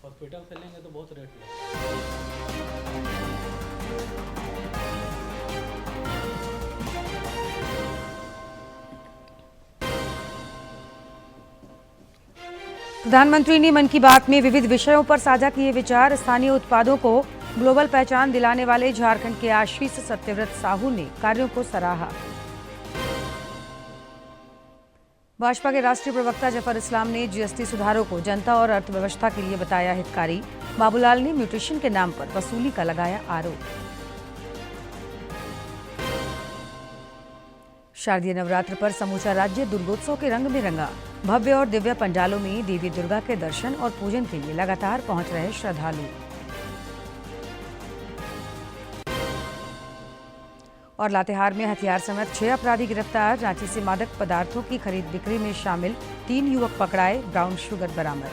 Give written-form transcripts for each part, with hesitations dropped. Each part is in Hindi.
हॉस्पिटल से लेंगे तो बहुत रेट लगेगा। प्रधानमंत्री ने मन की बात में विविध विषयों पर साझा किए विचार। स्थानीय उत्पादों को ग्लोबल पहचान दिलाने वाले झारखंड के आशीष सत्यव्रत साहू ने कार्यों को सराहा। भाजपा के राष्ट्रीय प्रवक्ता जफर इस्लाम ने जीएसटी सुधारों को जनता और अर्थव्यवस्था के लिए बताया हितकारी। बाबूलाल ने म्यूटेशन के नाम पर वसूली का लगाया आरोप। शारदीय नवरात्र पर समूचा राज्य दुर्गोत्सव के रंग में रंगा। भव्य और दिव्य पंडालों में देवी दुर्गा के दर्शन और पूजन के लिए लगातार पहुंच रहे श्रद्धालु। और लातेहार में हथियार समेत 6 अपराधी गिरफ्तार। रांची से मादक पदार्थों की खरीद बिक्री में शामिल 3 युवक पकड़ाए। ब्राउन शुगर बरामद।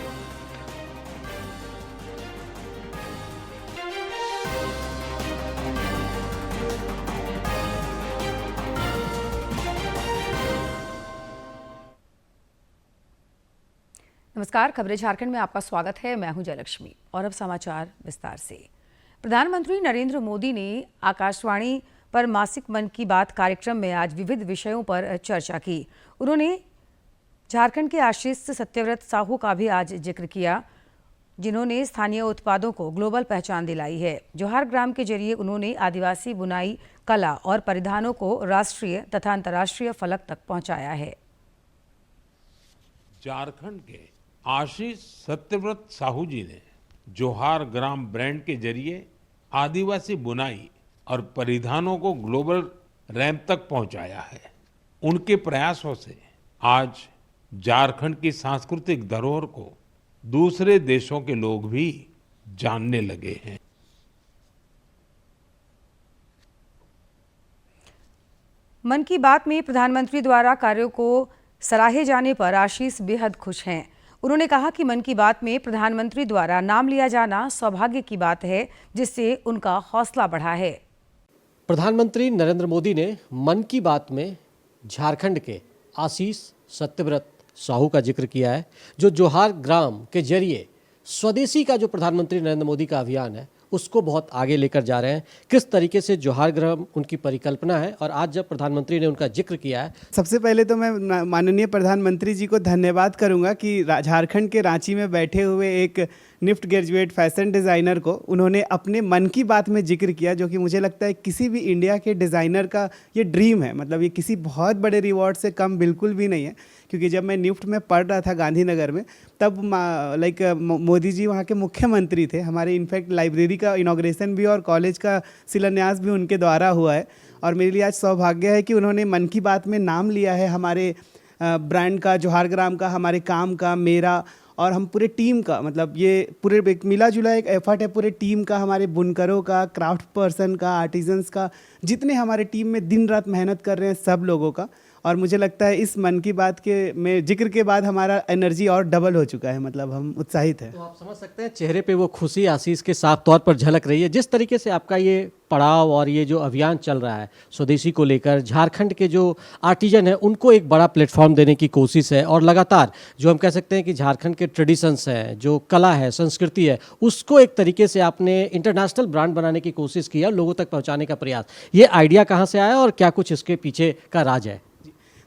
नमस्कार, खबरें झारखंड में आपका स्वागत है। मैं हूं जयलक्ष्मी और अब समाचार विस्तार से। प्रधानमंत्री नरेंद्र मोदी ने आकाशवाणी पर मासिक मन की बात कार्यक्रम में आज विविध विषयों पर चर्चा की। उन्होंने झारखंड के आशीष सत्यव्रत साहू का भी आज जिक्र किया, जिन्होंने स्थानीय उत्पादों को ग्लोबल पहचान दिलाई है। जोहार ग्राम के जरिए उन्होंने आदिवासी बुनाई कला और परिधानों को राष्ट्रीय तथा अंतर्राष्ट्रीय फलक तक पहुंचाया है। झारखंड के आशीष सत्यव्रत साहू जी ने जोहार ग्राम ब्रांड के जरिए आदिवासी बुनाई और परिधानों को ग्लोबल रैंप तक पहुंचाया है। उनके प्रयासों से आज झारखंड की सांस्कृतिक धरोहर को दूसरे देशों के लोग भी जानने लगे हैं। मन की बात में प्रधानमंत्री द्वारा कार्यों को सराहे जाने पर आशीष बेहद खुश हैं। उन्होंने कहा कि मन की बात में प्रधानमंत्री द्वारा नाम लिया जाना सौभाग्य की बात है, जिससे उनका हौसला बढ़ा है। प्रधानमंत्री नरेंद्र मोदी ने मन की बात में झारखंड के आशीष सत्यव्रत साहू का जिक्र किया है, जो जोहार ग्राम के जरिए स्वदेशी का जो प्रधानमंत्री नरेंद्र मोदी का अभियान है उसको बहुत आगे लेकर जा रहे हैं। किस तरीके से जोहार ग्राम उनकी परिकल्पना है और आज जब प्रधानमंत्री ने उनका जिक्र किया है। सबसे पहले तो मैं माननीय प्रधानमंत्री जी को धन्यवाद करूंगा कि झारखंड के रांची में बैठे हुए एक निफ्ट ग्रेजुएट फैशन डिज़ाइनर को उन्होंने अपने मन की बात में जिक्र किया, जो कि मुझे लगता है किसी भी इंडिया के डिज़ाइनर का ये ड्रीम है। मतलब ये किसी बहुत बड़े रिवॉर्ड से कम बिल्कुल भी नहीं है, क्योंकि जब मैं निफ्ट में पढ़ रहा था गांधीनगर में, तब मोदी जी वहाँ के मुख्यमंत्री थे। हमारे इनफैक्ट लाइब्रेरी का इनॉग्रेशन भी और कॉलेज का शिलान्यास भी उनके द्वारा हुआ है। और मेरे लिए आज सौभाग्य है कि उन्होंने मन की बात में नाम लिया है हमारे ब्रांड का, जोहार ग्राम का, हमारे काम का, मेरा और हम पूरे टीम का। मतलब ये पूरे मिला जुला एक एफर्ट है पूरे टीम का, हमारे बुनकरों का, क्राफ्ट पर्सन का, आर्टिजन्स का, जितने हमारे टीम में दिन रात मेहनत कर रहे हैं सब लोगों का। और मुझे लगता है इस मन की बात के में जिक्र के बाद हमारा एनर्जी और डबल हो चुका है। मतलब हम उत्साहित हैं। तो आप समझ सकते हैं चेहरे पे वो खुशी आशीष के साफ तौर पर झलक रही है। जिस तरीके से आपका ये पड़ाव और ये जो अभियान चल रहा है स्वदेशी को लेकर, झारखंड के जो आर्टिजन है उनको एक बड़ा प्लेटफॉर्म देने की कोशिश है। और लगातार जो हम कह सकते हैं कि झारखंड के ट्रेडिशंस हैं, जो कला है, संस्कृति है, उसको एक तरीके से आपने इंटरनेशनल ब्रांड बनाने की कोशिश की है, लोगों तक पहुँचाने का प्रयास। ये आइडिया कहाँ से आया और क्या कुछ इसके पीछे का राज है?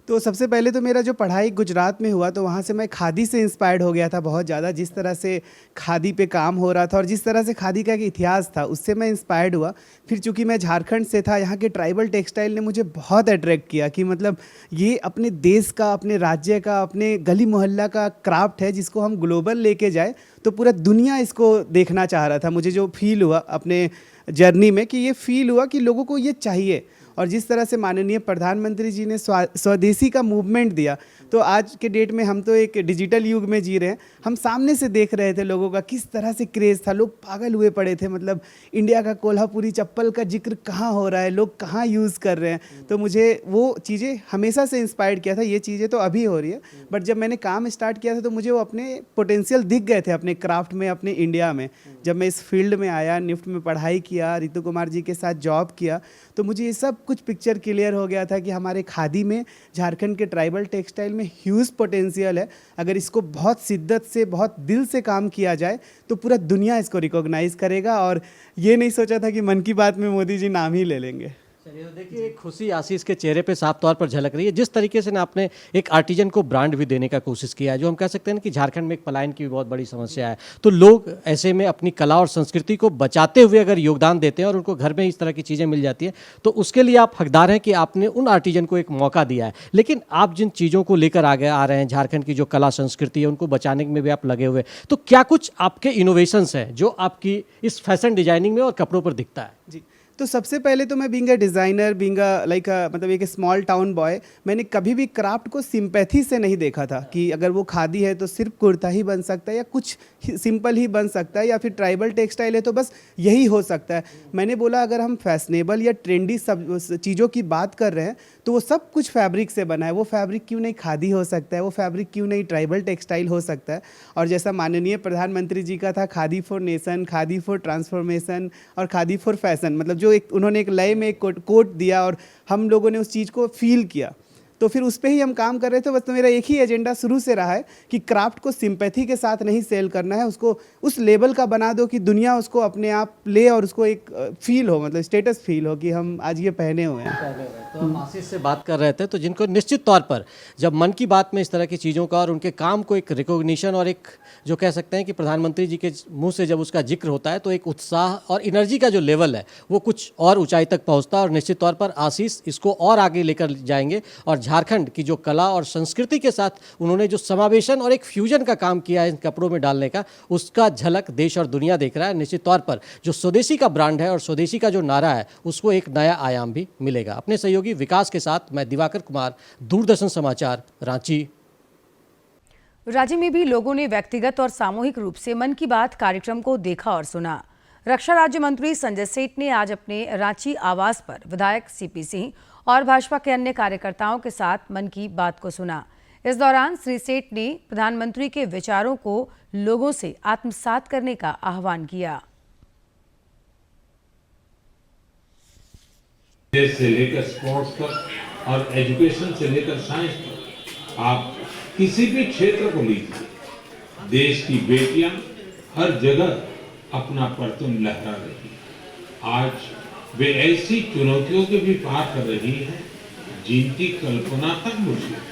तो सबसे पहले तो मेरा जो पढ़ाई गुजरात में हुआ, तो वहाँ से मैं खादी से इंस्पायर्ड हो गया था बहुत ज़्यादा। जिस तरह से खादी पे काम हो रहा था और जिस तरह से खादी का एक इतिहास था, उससे मैं इंस्पायर्ड हुआ। फिर चूंकि मैं झारखंड से था, यहाँ के ट्राइबल टेक्सटाइल ने मुझे बहुत अट्रैक्ट किया कि मतलब ये अपने देश का, अपने राज्य का, अपने गली मोहल्ला का क्राफ्ट है, जिसको हम ग्लोबल लेके जाए तो पूरा दुनिया इसको देखना चाह रहा था। मुझे जो फील हुआ अपने जर्नी में, कि ये फील हुआ कि लोगों को ये चाहिए। और जिस तरह से माननीय प्रधानमंत्री जी ने स्वदेशी का मूवमेंट दिया, तो आज के डेट में हम तो एक डिजिटल युग में जी रहे हैं। हम सामने से देख रहे थे लोगों का किस तरह से क्रेज़ था, लोग पागल हुए पड़े थे। मतलब इंडिया का कोल्हापुरी चप्पल का जिक्र कहाँ हो रहा है, लोग कहाँ यूज़ कर रहे हैं। तो मुझे वो चीज़ें हमेशा से इंस्पायर किया था। ये चीज़ें तो अभी हो रही है, बट जब मैंने काम स्टार्ट किया था तो मुझे वो अपने पोटेंशियल दिख गए थे अपने क्राफ्ट में, अपने इंडिया में। जब मैं इस फील्ड में आया, निफ्ट में पढ़ाई किया, रितु कुमार जी के साथ जॉब किया, तो मुझे ये सब सब कुछ पिक्चर क्लियर हो गया था कि हमारे खादी में, झारखंड के ट्राइबल टेक्सटाइल में ह्यूज पोटेंशियल है। अगर इसको बहुत शिद्दत से, बहुत दिल से काम किया जाए तो पूरा दुनिया इसको रिकॉग्नाइज करेगा। और ये नहीं सोचा था कि मन की बात में मोदी जी नाम ही ले लेंगे। चलिए, तो देखिए खुशी आशीष के चेहरे पे साफ तौर पर झलक रही है। जिस तरीके से ना आपने एक आर्टिजन को ब्रांड भी देने का कोशिश किया है, जो हम कह सकते हैं कि झारखंड में एक पलायन की भी बहुत बड़ी समस्या है, तो लोग ऐसे में अपनी कला और संस्कृति को बचाते हुए अगर योगदान देते हैं और उनको घर में इस तरह की चीज़ें मिल जाती हैं, तो उसके लिए आप हकदार हैं कि आपने उन आर्टिजन को एक मौका दिया है। लेकिन आप जिन चीज़ों को लेकर आगे आ रहे हैं, झारखंड की जो कला संस्कृति है उनको बचाने में भी आप लगे हुए, तो क्या कुछ आपके इनोवेशंस हैं जो आपकी इस फैशन डिजाइनिंग में और कपड़ों पर दिखता है? जी, तो सबसे पहले तो मैं being a designer, being a like मतलब एक स्मॉल टाउन बॉय, मैंने कभी भी क्राफ्ट को सिंपैथी से नहीं देखा था कि अगर वो खादी है तो सिर्फ कुर्ता ही बन सकता है या कुछ सिंपल ही बन सकता है, या फिर ट्राइबल टेक्सटाइल है तो बस यही हो सकता है। मैंने बोला अगर हम फैशनेबल या ट्रेंडी सब चीज़ों की बात कर रहे हैं तो वो सब कुछ फैब्रिक से बना है। वो फैब्रिक क्यों नहीं खादी हो सकता है, वो फैब्रिक क्यों नहीं ट्राइबल टेक्सटाइल हो सकता है। और जैसा माननीय प्रधानमंत्री जी का था, khadi for nation, khadi for transformation और खादी फॉर फैशन, मतलब जो एक उन्होंने एक लय में एक कोट दिया और हम लोगों ने उस चीज़ को फील किया, तो फिर उस पर ही हम काम कर रहे थे। बस तो मेरा एक ही एजेंडा शुरू से रहा है कि क्राफ्ट को सिंपैथी के साथ नहीं सेल करना है, उसको उस लेवल का बना दो कि दुनिया उसको अपने आप ले और उसको एक फील हो, मतलब स्टेटस फील हो कि हम आज ये पहने हुए हैं। तो हम आशीष से बात कर रहे थे, तो जिनको निश्चित तौर पर जब मन की बात में इस तरह की चीज़ों का और उनके काम को एक रिकॉग्निशन और एक जो कह सकते हैं कि प्रधानमंत्री जी के मुंह से जब उसका जिक्र होता है तो एक उत्साह और एनर्जी का जो लेवल है वो कुछ और ऊंचाई तक पहुंचता है। और निश्चित तौर पर आशीष इसको और आगे लेकर जाएंगे और झारखंड की जो कला और संस्कृति के साथ उन्होंने जो समावेशन और एक फ्यूजन का काम किया है इन कपड़ों में डालने का, उसका झलक देश और दुनिया देख रहा है। निश्चित तौर पर जो स्वदेशी का ब्रांड है और स्वदेशी का जो नारा है उसको एक नया आयाम भी मिलेगा। अपने सहयोगी विकास के साथ मैं दिवाकर कुमार, दूरदर्शन समाचार, रांची। राज्य में भी लोगों ने व्यक्तिगत और सामूहिक रूप से मन की बात कार्यक्रम को देखा और सुना। रक्षा राज्य मंत्री संजय सेठ ने आज अपने रांची आवास पर विधायक सीपी सिंह और भाजपा के अन्य कार्यकर्ताओं के साथ मन की बात को सुना। इस दौरान श्री सेठ ने प्रधानमंत्री के विचारों को लोगों से आत्मसात करने का आह्वान किया। देश से लेकर स्पोर्ट्स तक और एजुकेशन से लेकर साइंस तक, आप किसी भी क्षेत्र को लीजिए, देश की बेटियां हर जगह अपना परचम लहरा रही है। आज वे ऐसी चुनौतियों के भी पार कर रही हैं जिनकी कल्पना तक मुश्किल है।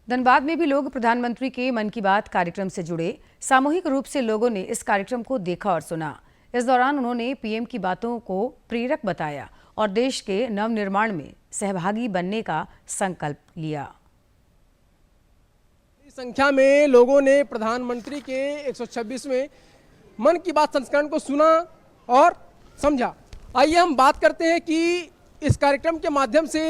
धनबाद में भी लोग प्रधानमंत्री के मन की बात कार्यक्रम से जुड़े। सामूहिक रूप से लोगों ने इस कार्यक्रम को देखा और सुना। इस दौरान उन्होंने पीएम की बातों को प्रेरक बताया और देश के नवनिर्माण में सहभागी बनने का संकल्प लिया। संख्या में लोगों ने प्रधानमंत्री के 126वें मन की बात संस्करण को सुना और समझा। आइए हम बात करते हैं कि इस कार्यक्रम के माध्यम से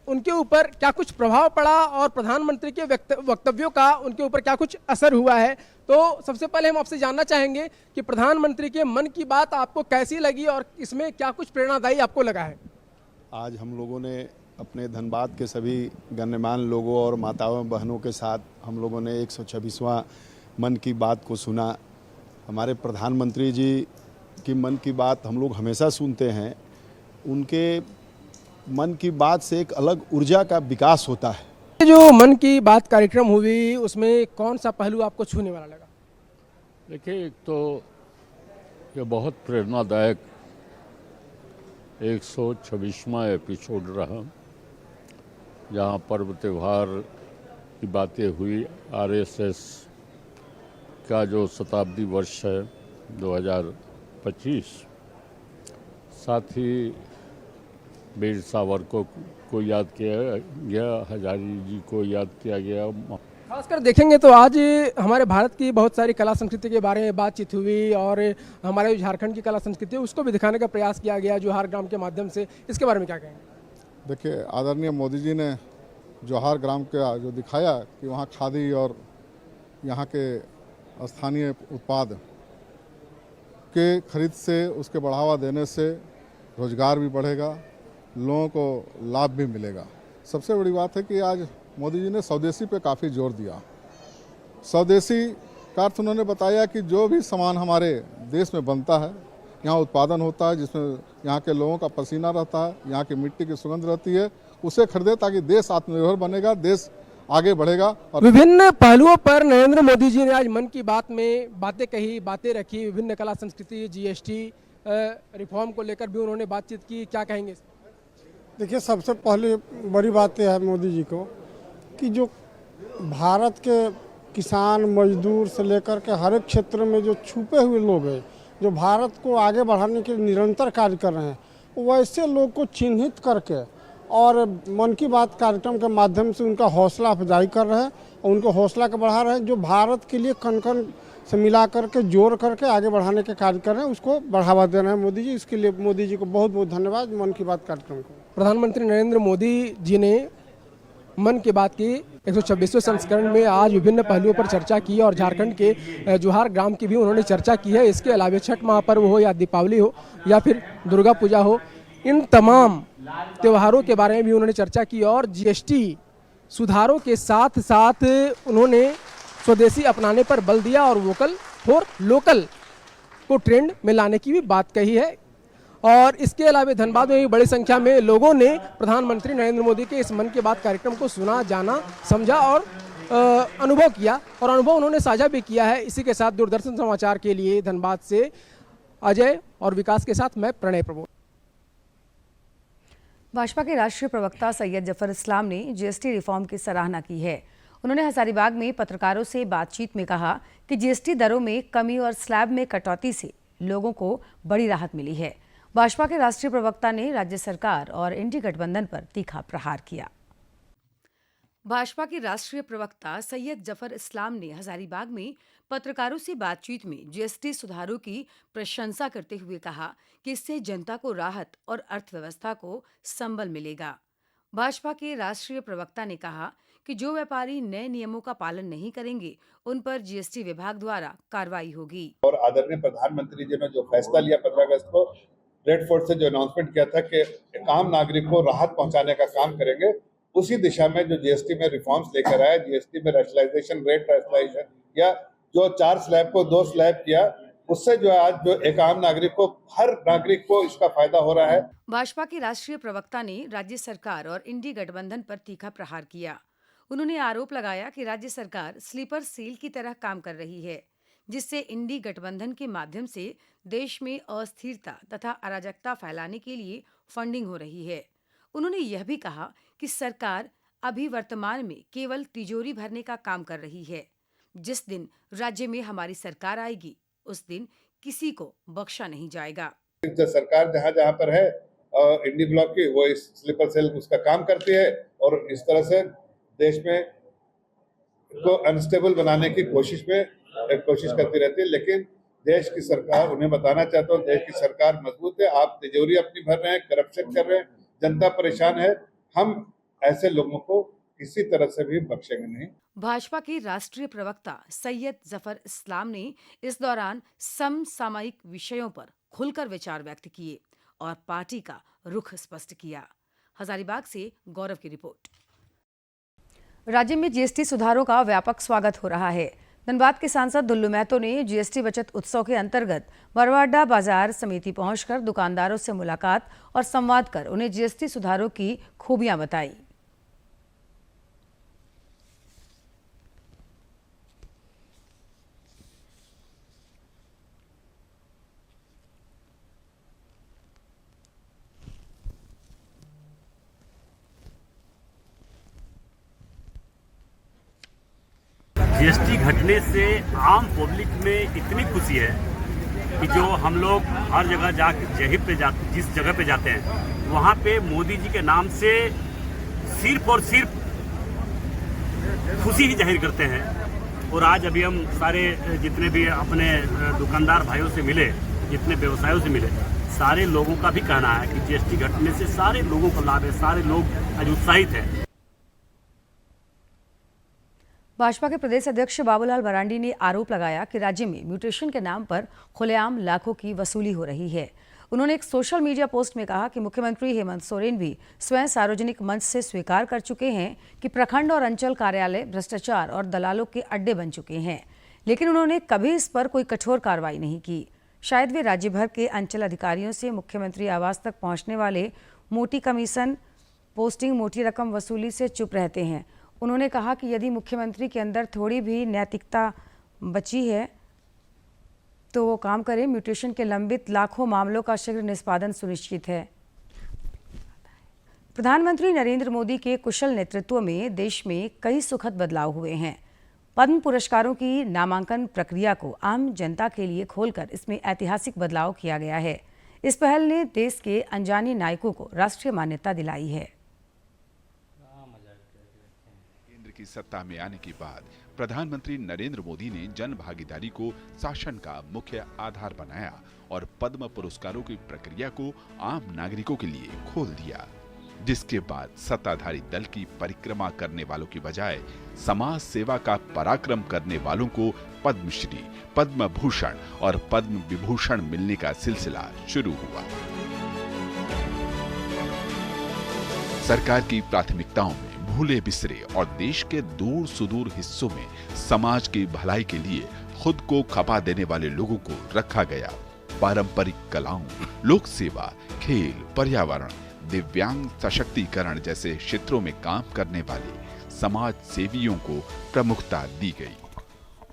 उनके ऊपर क्या कुछ प्रभाव पड़ा और प्रधानमंत्री के वक्तव्यों का उनके ऊपर क्या कुछ असर हुआ है। तो सबसे पहले हम आपसे जानना चाहेंगे कि प्रधानमंत्री के मन की बात आपको कैसी लगी और इसमें क्या कुछ प्रेरणादायी आपको लगा है। आज हम लोगों ने अपने धनबाद के सभी गण्यमान्य लोगों और माताओं बहनों के साथ हम लोगों ने 126वां मन की बात को सुना। हमारे प्रधानमंत्री जी की मन की बात हम लोग हमेशा सुनते हैं। उनके मन की बात से एक अलग ऊर्जा का विकास होता है। जो मन की बात कार्यक्रम हुई उसमें कौन सा पहलू आपको छूने वाला लगा? देखिए, एक तो ये बहुत प्रेरणादायक 126वां एपिसोड रहा, जहाँ पर्व त्यौहार की बातें हुई। आरएसएस का जो शताब्दी वर्ष है 2025, साथ ही वीर सावरकर को याद किया गया, हजारी जी को याद किया गया। खासकर देखेंगे तो आज हमारे भारत की बहुत सारी कला संस्कृति के बारे में बातचीत हुई और हमारे झारखंड की कला संस्कृति है उसको भी दिखाने का प्रयास किया गया जोहार ग्राम के माध्यम से। इसके बारे में क्या कहेंगे? देखिए, आदरणीय मोदी जी ने जोहार ग्राम का जो दिखाया कि वहाँ खादी और यहाँ के स्थानीय उत्पाद के खरीद से, उसके बढ़ावा देने से रोजगार भी बढ़ेगा, लोगों को लाभ भी मिलेगा। सबसे बड़ी बात है कि आज मोदी जी ने स्वदेशी पे काफ़ी जोर दिया। स्वदेशी का अर्थ उन्होंने बताया कि जो भी सामान हमारे देश में बनता है यहाँ उत्पादन होता है, जिसमें यहाँ के लोगों का पसीना रहता है, यहाँ की मिट्टी की सुगंध रहती है, उसे खरीदे ताकि देश आत्मनिर्भर बनेगा, देश आगे बढ़ेगा। और विभिन्न पहलुओं पर नरेंद्र मोदी जी ने आज मन की बात में बातें कही, बातें रखी। विभिन्न कला संस्कृति, जीएसटी रिफॉर्म को लेकर भी उन्होंने बातचीत की। क्या कहेंगे? देखिए, सबसे पहले बड़ी बात यह है मोदी जी को कि जो भारत के किसान मजदूर से लेकर के हर एक क्षेत्र में जो छुपे हुए लोग हैं, जो भारत को आगे बढ़ाने के लिए निरंतर कार्य कर रहे हैं, वैसे लोग को चिन्हित करके और मन की बात कार्यक्रम के माध्यम से उनका हौसला अफजाई कर रहे हैं और उनको हौसला के बढ़ा रहे हैं। जो भारत के लिए कण कण से मिला करके जोड़ करके आगे बढ़ाने के कार्य कर रहे हैं, उसको बढ़ावा दे रहे हैं मोदी जी। इसके लिए मोदी जी को बहुत बहुत धन्यवाद मन की बात कार्यक्रम को। प्रधानमंत्री नरेंद्र मोदी जी ने मन की बात की 126वें संस्करण में आज विभिन्न पहलुओं पर चर्चा की और झारखंड के जोहार ग्राम की भी उन्होंने चर्चा की है। इसके अलावा छठ महापर्व हो या दीपावली हो या फिर दुर्गा पूजा हो, इन तमाम त्योहारों के बारे में भी उन्होंने चर्चा की और जीएसटी सुधारों के साथ साथ उन्होंने स्वदेशी अपनाने पर बल दिया और वोकल फॉर लोकल को ट्रेंड में लाने की भी बात कही है। और इसके अलावा धनबाद में भी बड़ी संख्या में लोगों ने प्रधानमंत्री नरेंद्र मोदी के इस मन की बात कार्यक्रम को सुना, जाना, समझा और अनुभव किया और अनुभव उन्होंने साझा भी किया है। इसी के साथ दूरदर्शन समाचार के लिए धनबाद से अजय और विकास के साथ मैं प्रणय प्रभु। भाजपा के राष्ट्रीय प्रवक्ता सैयद जफर इस्लाम ने जीएसटी रिफॉर्म की सराहना की है। उन्होंने हजारीबाग में पत्रकारों से बातचीत में कहा कि जीएसटी दरों में कमी और स्लैब में कटौती से लोगों को बड़ी राहत मिली है। भाजपा के राष्ट्रीय प्रवक्ता ने राज्य सरकार और इंडी गठबंधन पर तीखा प्रहार किया। भाजपा के राष्ट्रीय प्रवक्ता सैयद जफर इस्लाम ने हजारीबाग में पत्रकारों से बातचीत में जीएसटी सुधारों की प्रशंसा करते हुए कहा कि इससे जनता को राहत और अर्थव्यवस्था को संबल मिलेगा। भाजपा के राष्ट्रीय प्रवक्ता ने कहा कि जो व्यापारी नए नियमों का पालन नहीं करेंगे उन पर जीएसटी विभाग द्वारा कार्रवाई होगी। और आदरणीय प्रधानमंत्री जी ने जो फैसला लिया 15 अगस्त को रेड फोर्ट से जो अनाउंसमेंट किया था कि आम नागरिक को राहत पहुंचाने का काम करेंगे, उसी दिशा में जो जीएसटी में रिफॉर्म्स लेकर आया, जीएसटी में रैशनलाइजेशन, रेट रैशनलाइजेशन या जो 4 स्लैब को 2 स्लैब किया, उससे जो आज जो एक आम नागरिक को, हर नागरिक को इसका फायदा हो रहा है। भाजपा के राष्ट्रीय प्रवक्ता ने राज्य सरकार और इंडी गठबंधन पर तीखा प्रहार किया। उन्होंने आरोप लगाया कि राज्य सरकार स्लीपर सेल की तरह काम कर रही है, जिससे इंडी गठबंधन के माध्यम से देश में अस्थिरता तथा अराजकता फैलाने के लिए फंडिंग हो रही है। उन्होंने यह भी कहा कि सरकार अभी वर्तमान में केवल तिजोरी भरने का काम कर रही है। जिस दिन राज्य में हमारी सरकार आएगी उस दिन किसी को बख्शा नहीं जाएगा। सरकार जहाँ जहाँ पर है इंडी ब्लॉक की, वो इस स्लीपर सेल उसका काम करती है और इस तरह से देश में को अनस्टेबल बनाने की कोशिश करती रहती है। लेकिन देश की सरकार, उन्हें बताना चाहता हूँ, देश की सरकार मजबूत है। आप तिजोरी अपनी भर रहे हैं, करप्शन कर रहे हैं, जनता परेशान है। हम ऐसे लोगों को किसी तरह से भी बख्शेंगे नहीं। भाजपा के राष्ट्रीय प्रवक्ता सैयद जफर इस्लाम ने इस दौरान समसामयिक विषयों पर खुलकर विचार व्यक्त किए और पार्टी का रुख स्पष्ट किया। हजारीबाग से गौरव की रिपोर्ट। राज्य में जीएसटी सुधारों का व्यापक स्वागत हो रहा है। धनबाद के सांसद दुल्लू महतो ने जीएसटी बचत उत्सव के अंतर्गत बरवाडा बाजार समिति पहुंचकर दुकानदारों से मुलाकात और संवाद कर उन्हें जीएसटी सुधारों की खूबियां बताई। जीएसटी घटने से आम पब्लिक में इतनी खुशी है कि जो हम लोग हर जगह जिस जगह पे जाते हैं वहाँ पे मोदी जी के नाम से सिर्फ और सिर्फ खुशी ही जाहिर करते हैं। और आज अभी हम सारे जितने भी अपने दुकानदार भाइयों से मिले, जितने व्यवसायों से मिले, सारे लोगों का भी कहना है कि जीएसटी घटने से सारे लोगों को लाभ है, सारे लोग आज उत्साहित हैं। भाजपा के प्रदेश अध्यक्ष बाबूलाल मरांडी ने आरोप लगाया कि राज्य में म्यूटेशन के नाम पर खुलेआम लाखों की वसूली हो रही है। उन्होंने एक सोशल मीडिया पोस्ट में कहा कि मुख्यमंत्री हेमंत सोरेन भी स्वयं सार्वजनिक मंच से स्वीकार कर चुके हैं कि प्रखंड और अंचल कार्यालय भ्रष्टाचार और दलालों के अड्डे बन चुके हैं, लेकिन उन्होंने कभी इस पर कोई कठोर कार्रवाई नहीं की। शायद वे राज्य भर के अंचल अधिकारियों से मुख्यमंत्री आवास तक पहुंचने वाले मोटी कमीशन, पोस्टिंग, मोटी रकम वसूली से चुप रहते हैं। उन्होंने कहा कि यदि मुख्यमंत्री के अंदर थोड़ी भी नैतिकता बची है तो वो काम करें। म्यूटेशन के लंबित लाखों मामलों का शीघ्र निष्पादन सुनिश्चित है। प्रधानमंत्री नरेंद्र मोदी के कुशल नेतृत्व में देश में कई सुखद बदलाव हुए हैं। पद्म पुरस्कारों की नामांकन प्रक्रिया को आम जनता के लिए खोलकर इसमें ऐतिहासिक बदलाव किया गया है। इस पहल ने देश के अनजाने नायकों को राष्ट्रीय मान्यता दिलाई है। केंद्र की सत्ता में आने के बाद प्रधानमंत्री नरेंद्र मोदी ने जन भागीदारी को शासन का मुख्य आधार बनाया और पद्म पुरस्कारों की प्रक्रिया को आम नागरिकों के लिए खोल दिया, जिसके बाद सत्ताधारी दल की परिक्रमा करने वालों की बजाय समाज सेवा का पराक्रम करने वालों को पद्मश्री, पद्म भूषण और पद्म विभूषण मिलने का सिलसिला शुरू हुआ। सरकार की प्राथमिकताओं में भूले बिसरे और देश के दूर सुदूर हिस्सों में समाज की भलाई के लिए खुद को खपा देने वाले लोगों को रखा गया। पारंपरिक कलाओं, लोक सेवा, खेल, पर्यावरण, दिव्यांग सशक्तिकरण जैसे क्षेत्रों में काम करने वाले समाज सेवियों को प्रमुखता दी गई।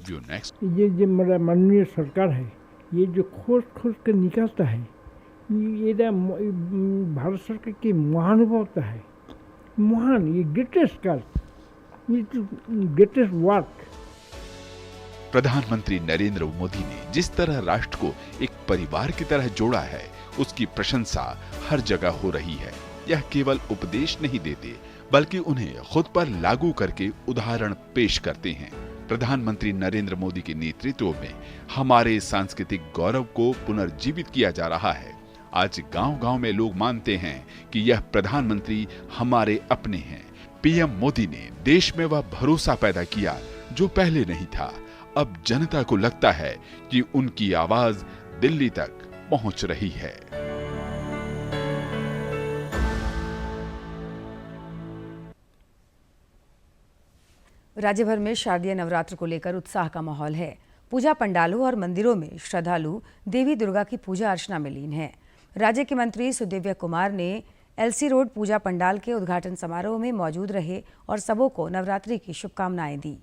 View next. ये जो मेरा माननीय सरकार है, ये जो खोज के निकालता है, ये भारत सरकार की महानुभावता है। महान, ये ग्रेटेस्ट कार्य, ये ग्रेटेस्ट वर्क। प्रधानमंत्री नरेंद्र मोदी ने जिस तरह राष्ट्र को एक परिवार की तरह जोड़ा है, उसकी प्रशंसा हर जगह हो रही है। यह केवल उपदेश नहीं देते, बल्कि उन्हें खुद पर लागू करके उदाहरण पेश करते हैं। प्रधानमंत्री नरेंद्र मोदी के नेतृत्व में हमारे सांस्कृतिक गौरव को पुनर्जीवित किया जा रहा है। आज गांव-गांव में लोग मानते हैं कि यह प्रधानमंत्री हमारे अपने हैं। पीएम मोदी ने देश में वह भरोसा पैदा किया जो पहले नहीं था। अब जनता को लगता है कि उनकी आवाज दिल्ली तक पहुंच रही है। राज्य भर में शारदीय नवरात्र को लेकर उत्साह का माहौल है। पूजा पंडालों और मंदिरों में श्रद्धालु देवी दुर्गा की पूजा अर्चना में लीन हैं। राज्य के मंत्री सुदिव्य कुमार ने एलसी रोड पूजा पंडाल के उद्घाटन समारोह में मौजूद रहे और सबों को नवरात्रि की शुभकामनाएं दी।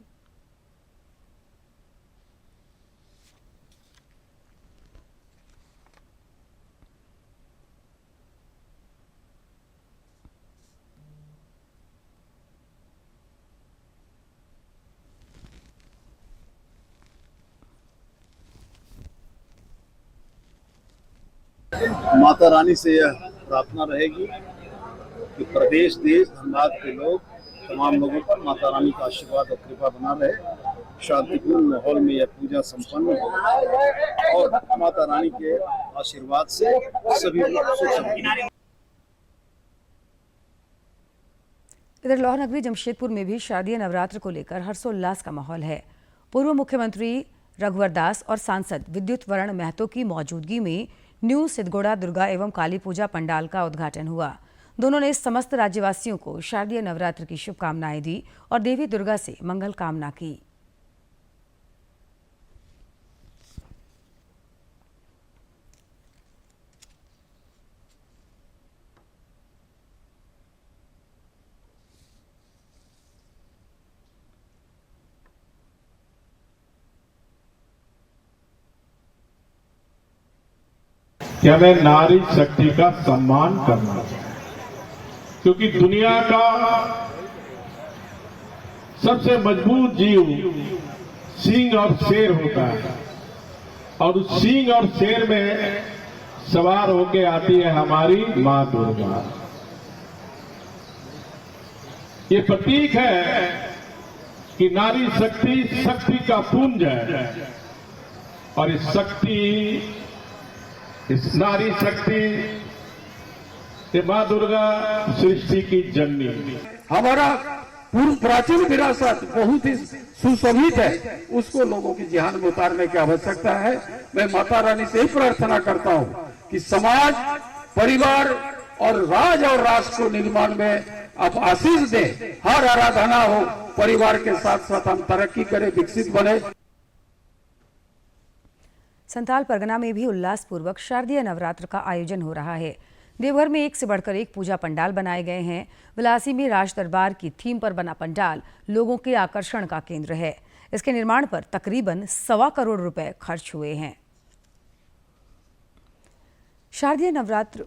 माता रानी से यह प्रार्थना रहेगी कि प्रदेश, देश, धनबाद के लोग, तमाम लोगों पर माता रानी का आशीर्वाद और कृपा बना रहे। शांतिपूर्ण माहौल में यह पूजा संपन्न हो और माता रानी के आशीर्वाद से सभी लोग सुख समृद्धि। इधर लाहौर नगरी जमशेदपुर में भी शारदीय नवरात्र को लेकर हर्षोल्लास का माहौल है। पूर्व मुख्यमंत्री रघुवर दास और सांसद विद्युत वरण महतो की मौजूदगी में न्यू सिद्धगोड़ा दुर्गा एवं काली पूजा पंडाल का उद्घाटन हुआ। दोनों ने समस्त राज्यवासियों को शारदीय नवरात्र की शुभकामनाएं दी और देवी दुर्गा से मंगल कामना की। कि हमें नारी शक्ति का सम्मान करना चाहिए, क्योंकि दुनिया का सबसे मजबूत जीव सिंह और शेर होता है और उस सिंह और शेर में सवार होके आती है हमारी मां दुर्गा। ये प्रतीक है कि नारी शक्ति शक्ति का पुंज है और इस शक्ति, इस नारी शक्ति ये मां दुर्गा सृष्टि की जननी। हमारा पूर्व प्राचीन विरासत बहुत ही सुशोभित है, उसको लोगों की जेहन में उतारने की आवश्यकता है। मैं माता रानी से ही प्रार्थना करता हूँ कि समाज, परिवार और राज और राष्ट्र को निर्माण में आप आशीष दे। हर आराधना हो, परिवार के साथ साथ हम तरक्की करें, विकसित बने। संथाल परगना में भी उल्लासपूर्वक शारदीय नवरात्र का आयोजन हो रहा है। देवघर में एक से बढ़कर एक पूजा पंडाल बनाए गए हैं। बिलासी में राज दरबार की थीम पर बना पंडाल लोगों के आकर्षण का केंद्र है। इसके निर्माण पर तकरीबन 1.25 करोड़ रुपए खर्च हुए हैं। शारदीय नवरात्र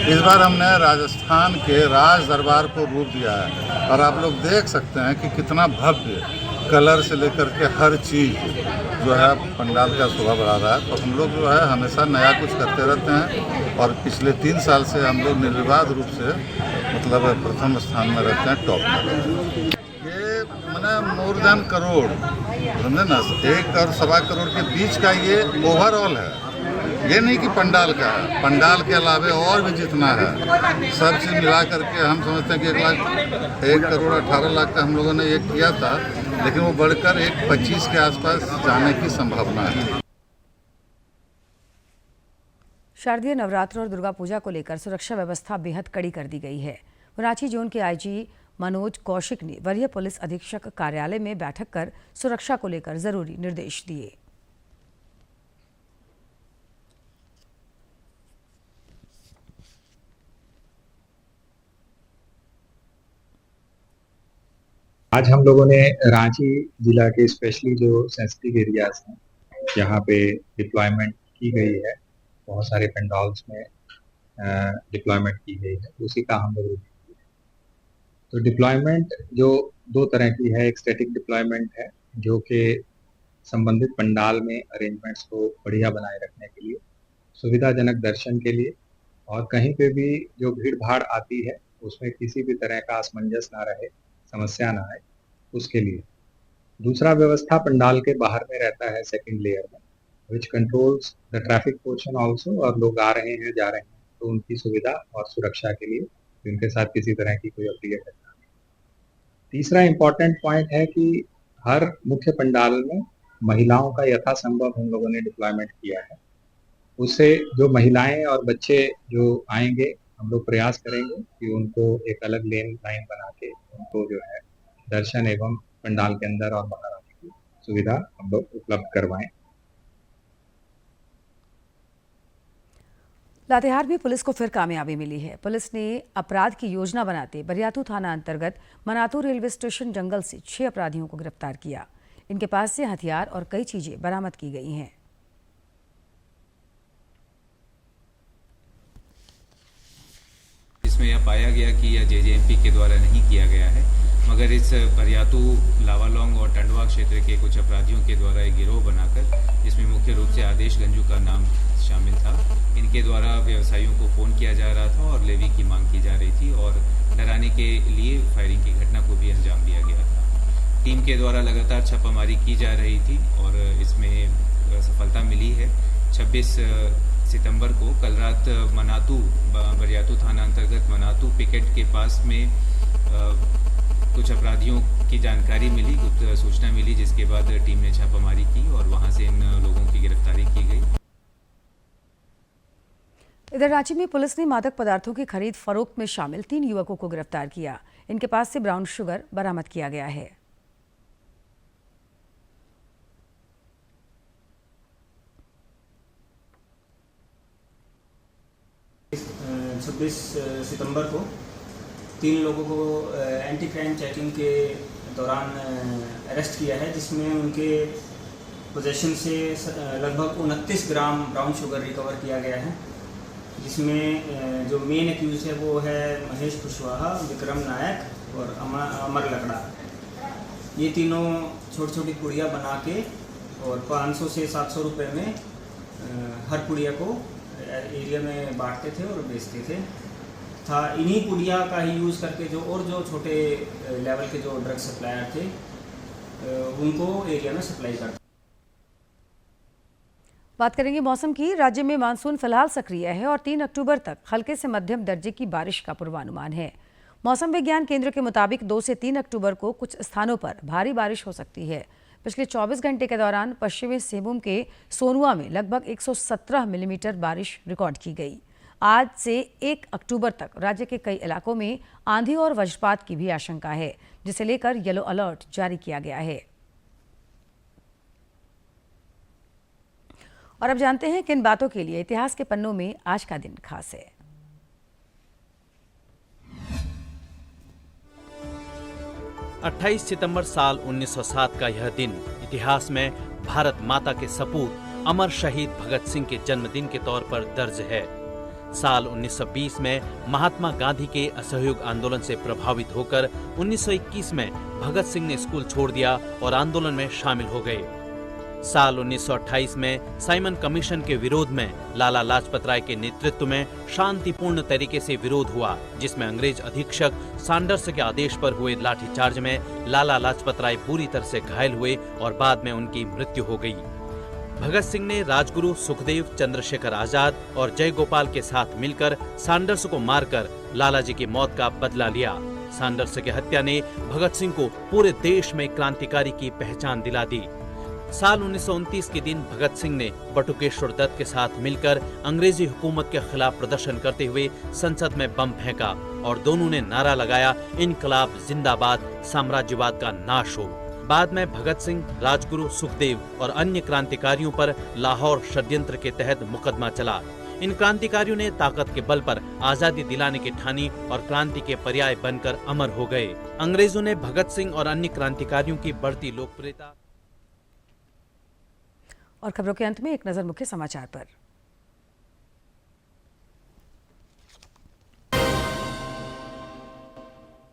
इस बार हमने राजस्थान के राज दरबार को रूप दिया है और आप लोग देख सकते हैं कि कितना भव्य कलर से लेकर के हर चीज़ जो है पंडाल का शोभा बढ़ा रहा है। तो हम लोग जो है हमेशा नया कुछ करते रहते हैं और पिछले 3 साल से हम लोग निर्विवाद रूप से मतलब प्रथम स्थान में रहते हैं, टॉप में। ये मैंने मोर देन करोड़, समझे ना, 1 और 1.25 करोड़ के बीच का ये ओवरऑल है। ये नहीं कि पंडाल का है, पंडाल के अलावे और भी जितना है सब चीज़ मिला करके हम समझते हैं कि 1 करोड़ 18 लाख का हम लोगों ने ये किया था, लेकिन वो बढ़कर 1.25 के आसपास जाने की संभावना है। शारदीय नवरात्र और दुर्गा पूजा को लेकर सुरक्षा व्यवस्था बेहद कड़ी कर दी गई है। रांची जोन के आईजी मनोज कौशिक ने वरीय पुलिस अधीक्षक कार्यालय में बैठक कर सुरक्षा को लेकर जरूरी निर्देश दिए। आज हम लोगों ने रांची जिला के स्पेशली जो सेंसिटिव एरियाज हैं यहाँ पे डिप्लॉयमेंट की गई है, बहुत सारे पंडाल्स में डिप्लॉयमेंट की गई है, उसी का हम लोग। तो डिप्लॉयमेंट जो 2 तरह की है, एक स्टैटिक डिप्लॉयमेंट है जो कि संबंधित पंडाल में अरेंजमेंट्स को बढ़िया बनाए रखने के लिए, सुविधाजनक दर्शन के लिए और कहीं पे भी जो भीड़ भाड़ आती है उसमें किसी भी तरह का असमंजस ना रहे, समस्या ना आए, उसके लिए। दूसरा व्यवस्था पंडाल के बाहर में रहता है सेकंड लेयर में, विच controls the traffic portion also, और लोग आ रहे हैं जा रहे हैं तो उनकी सुविधा और सुरक्षा के लिए उनके साथ किसी तरह की कोई अप्रिय घटना नहीं। तीसरा इम्पोर्टेंट पॉइंट है कि हर मुख्य पंडाल में महिलाओं का यथासंभव हम लोगों ने डिप्लॉयमेंट किया है। उससे जो महिलाएं और बच्चे जो आएंगे हम लोग प्रयास करेंगे कि उनको एक अलग लाइन बना के उनको जो है दर्शन एवं पंडाल के अंदर और बाहर आने की सुविधा हम लोग उपलब्ध करवाएं। लातेहार में पुलिस को फिर कामयाबी मिली है। पुलिस ने अपराध की योजना बनाते बरियातू थाना अंतर्गत मनातू रेलवे स्टेशन जंगल से 6 अपराधियों को गिरफ्तार किया। इनके पास से हथियार और कई चीजें बरामद की गई हैं। इसमें यह पाया गया कि यह जेजेएमपी के द्वारा नहीं किया गया है, मगर इस बरियातू, लावालोंग और टंडवा क्षेत्र के कुछ अपराधियों के द्वारा एक गिरोह बनाकर, जिसमें मुख्य रूप से आदेश गंजू का नाम शामिल था, इनके द्वारा व्यवसायियों को फ़ोन किया जा रहा था और लेवी की मांग की जा रही थी और डराने के लिए फायरिंग की घटना को भी अंजाम दिया गया था। टीम के द्वारा लगातार छापामारी की जा रही थी और इसमें सफलता मिली है। 26 सितंबर को कल रात मनातू, बरियातू थाना अंतर्गत मनातू पिकेट के पास में कुछ अपराधियों की जानकारी मिली, गुप्त सूचना मिली, जिसके बाद टीम ने छापामारी की और वहां से इन लोगों की गिरफ्तारी की गई। इधर रांची में पुलिस ने मादक पदार्थों की खरीद फरोख्त में शामिल 3 युवकों को गिरफ्तार किया। इनके पास से ब्राउन शुगर बरामद किया गया है। 26 सितंबर को 3 लोगों को एंटी क्राइम चेकिंग के दौरान अरेस्ट किया है, जिसमें उनके पोजेशन से लगभग 29 ग्राम ब्राउन शुगर रिकवर किया गया है, जिसमें जो मेन एक्यूज है वो है महेश कुशवाहा, विक्रम नायक और अमर लकड़ा। ये तीनों छोटी छोटी पुड़िया बना के और 500 से 700 रुपये में हर पुड़िया को एरिया में बांटते थे और बेचते थे। इन्हीं पुड़िया का ही यूज़ करके जो छोटे लेवल के जो ड्रग सप्लायर थे उनको एरिया में सप्लाई करते। बात करेंगे मौसम की। राज्य में मानसून फिलहाल सक्रिय है और 3 अक्टूबर तक हल्के से मध्यम दर्जे की बारिश का पूर्वानुमान है। मौसम विज्ञान केंद्र के मुताबिक 2 से 3 अक्टूबर को कुछ स्थानों पर भारी बारिश हो सकती है। पिछले 24 घंटे के दौरान पश्चिमी सिंहभूम के सोनुआ में लगभग 117 मिलीमीटर बारिश रिकॉर्ड की गई। आज से 1 अक्टूबर तक राज्य के कई इलाकों में आंधी और वज्रपात की भी आशंका है, जिसे लेकर येलो अलर्ट जारी किया गया है। और अब जानते हैं किन बातों के लिए इतिहास के पन्नों में आज का दिन खास है। 28 सितंबर साल 1907 का यह दिन इतिहास में भारत माता के सपूत अमर शहीद भगत सिंह के जन्मदिन के तौर पर दर्ज है। साल 1920 में महात्मा गांधी के असहयोग आंदोलन से प्रभावित होकर 1921 में भगत सिंह ने स्कूल छोड़ दिया और आंदोलन में शामिल हो गए। साल 1928 में साइमन कमीशन के विरोध में लाला लाजपत राय के नेतृत्व में शांतिपूर्ण तरीके से विरोध हुआ, जिसमें अंग्रेज अधीक्षक सैंडर्स के आदेश पर हुए लाठीचार्ज में लाला लाजपत राय बुरी तरह से घायल हुए और बाद में उनकी मृत्यु हो गई। भगत सिंह ने राजगुरु सुखदेव, चंद्रशेखर आजाद और जयगोपाल के साथ मिलकर सैंडर्स को मारकर लाला जी की मौत का बदला लिया। सैंडर्स की हत्या ने भगत सिंह को पूरे देश में क्रांतिकारी की पहचान दिला दी। साल 1929 के दिन भगत सिंह ने बटुकेश्वर दत्त के साथ मिलकर अंग्रेजी हुकूमत के खिलाफ प्रदर्शन करते हुए संसद में बम फेंका और दोनों ने नारा लगाया, इनकलाब जिंदाबाद, साम्राज्यवाद का नाश हो। बाद में भगत सिंह, राजगुरु सुखदेव और अन्य क्रांतिकारियों पर लाहौर षड्यंत्र के तहत मुकदमा चला। इन क्रांतिकारियों ने ताकत के बल पर आजादी दिलाने की ठानी और क्रांति के पर्याय बनकर अमर हो गए। अंग्रेजों ने भगत सिंह और अन्य क्रांतिकारियों की बढ़ती लोकप्रियता। और खबरों के अंत में एक नजर मुख्य समाचार पर।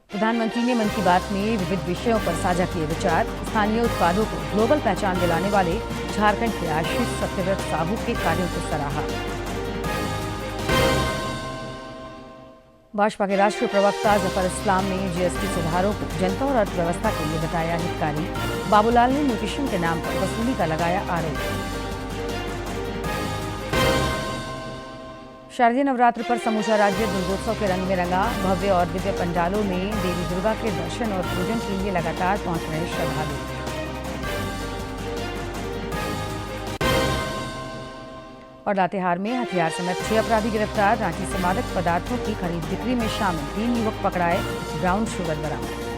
प्रधानमंत्री ने मन की बात में विविध विषयों पर साझा किए विचार। स्थानीय उत्पादों को ग्लोबल पहचान दिलाने वाले झारखंड के आशीष सत्यव्रत साहू के कार्यों को सराहा। भाजपा के राष्ट्रीय प्रवक्ता जफर इस्लाम ने जीएसटी सुधारों को जनता और अर्थव्यवस्था के लिए बताया हितकारी। बाबूलाल ने न्यूट्रिशन के नाम पर वसूली का लगाया आरोप। शारदीय नवरात्र पर समूचा राज्य दुर्गोत्सव के रंग में रंगा। भव्य और दिव्य पंडालों में देवी दुर्गा के दर्शन और पूजन के लिए लगातार पहुंच रहे श्रद्धालु। और लातेहार में हथियार समेत 6 अपराधी गिरफ्तार। रांची से मादक पदार्थों की खरीद बिक्री में शामिल 3 युवक पकड़ाए। ब्राउन शुगर बरामद।